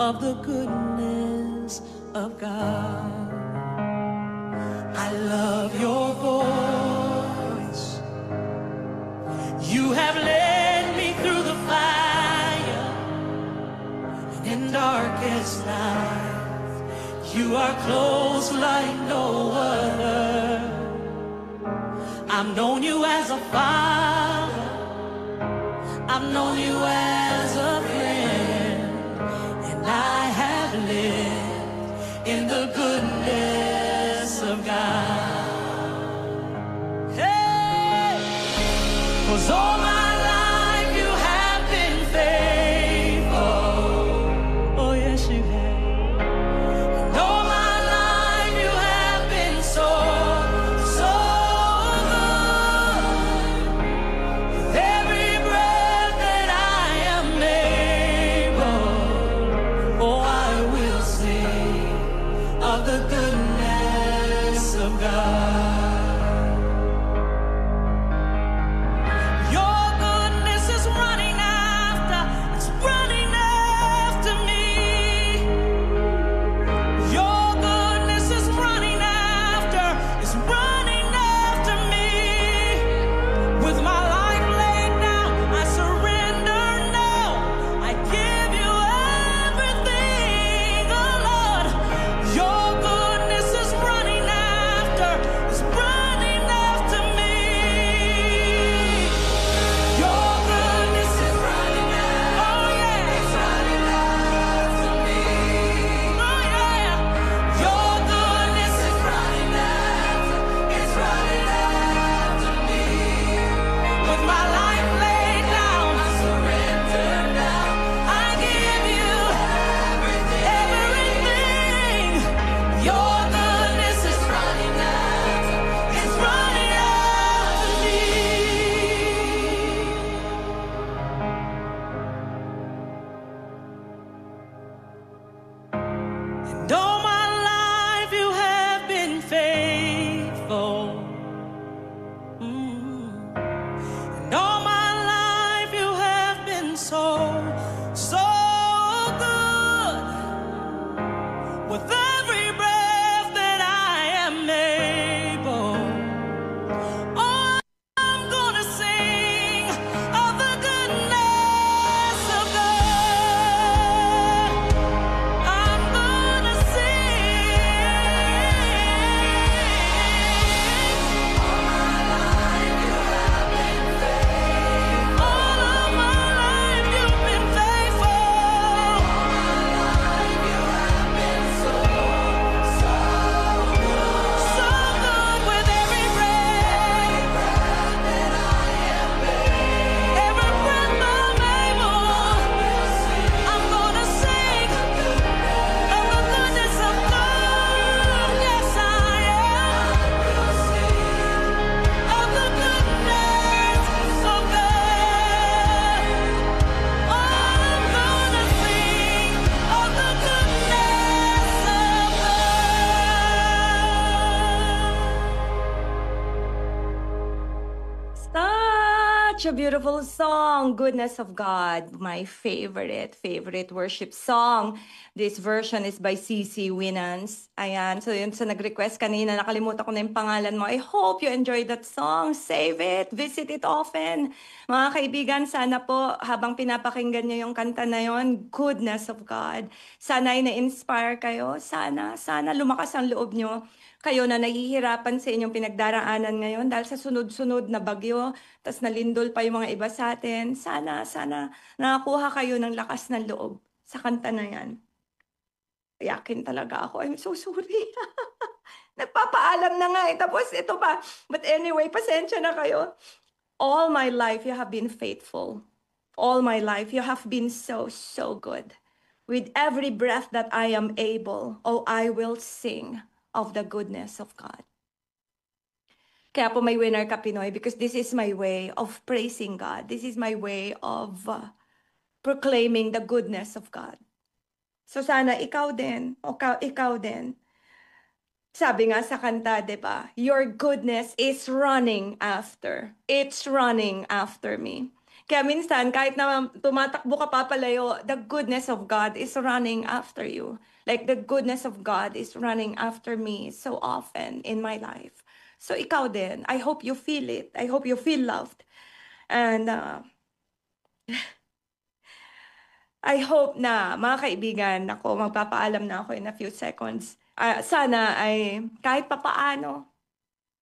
of the goodness of God. I love your voice. You have led me through the fire and in darkest night. You are close like no other. I've known you as a father, I've known you as a friend, and I have lived in the goodness of God. Hey, 'cause all my life you have been faithful. Oh yes, you have. And all my life you have been so, so good. With every breath that I am able, oh, I will sing of the goodness of God. Your Such a beautiful song, Goodness of God, my favorite worship song. This version is by CC Winans. Ayan, so yun sa nag-request kanina, nakalimutan ko na yung pangalan mo. I hope you enjoyed that song. Save it, visit it often. Mga kaibigan, sana po habang pinapakinggan nyo yung kanta na yon, Goodness of God, sana ay na-inspire kayo. Sana lumakas ang loob nyo. Kayo na nahihirapan sa inyong pinagdaraanan ngayon dahil sa sunod-sunod na bagyo, tas nalindol pa yung mga iba sa atin. Sana nakakuha kayo ng lakas ng loob sa kanta na yan. Yakin talaga ako. I'm so sorry. Nagpapaalam na nga eh. Tapos ito pa. But anyway, pasensya na kayo. All my life, you have been faithful. All my life, you have been so good. With every breath that I am able, oh, I will sing of the goodness of God. Kaya po may winner ka, Pinoy, because this is my way of praising God. This is my way of proclaiming the goodness of God. So sana ikaw din, ikaw din. Sabi nga sa kanta, diba? Your goodness is running after. It's running after me. Kaya minsan, kahit na tumatakbo ka papalayo, the goodness of God is running after you. Like the goodness of God is running after me so often in my life. So ikaw din, I hope you feel it. I hope you feel loved. And I hope na, mga kaibigan, ako, magpapaalam na ako in a few seconds. Sana ay kahit papaano,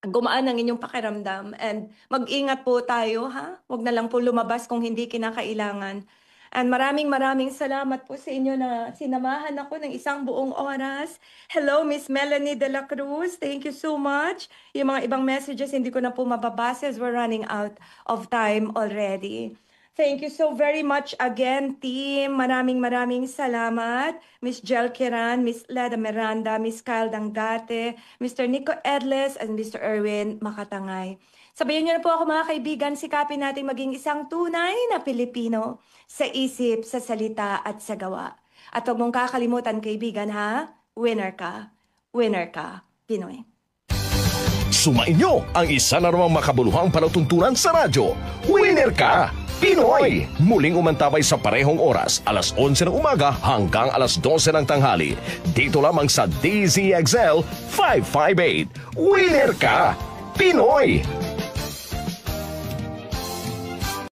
gumaan ang inyong pakiramdam. And mag-ingat po tayo, ha? Huwag na lang po lumabas kung hindi kinakailangan. And maraming salamat po sa inyo na sinamahan ako ng isang buong oras. Hello, Miss Melanie De La Cruz. Thank you so much. Yung mga ibang messages, hindi ko na po mababasa as we're running out of time already. Thank you so very much again, team. Maraming salamat. Miss Jel Kiran, Miss Leda Miranda, Miss Kyle Dangate, Mr. Nico Edles, and Mr. Erwin Makatangay. Sabayan niyo na po ako, mga kaibigan, sikapin natin maging isang tunay na Pilipino sa isip, sa salita at sa gawa. At huwag mong kakalimutan, kaibigan, ha? Winner ka, Pinoy. Sumainyo ang isa na namang makabuluhang palatuntunan sa radyo. Winner ka, Pinoy! Muling umantabay sa parehong oras, alas 11 ng umaga hanggang alas 12 ng tanghali. Dito lamang sa DZXL 558. Winner ka, Pinoy!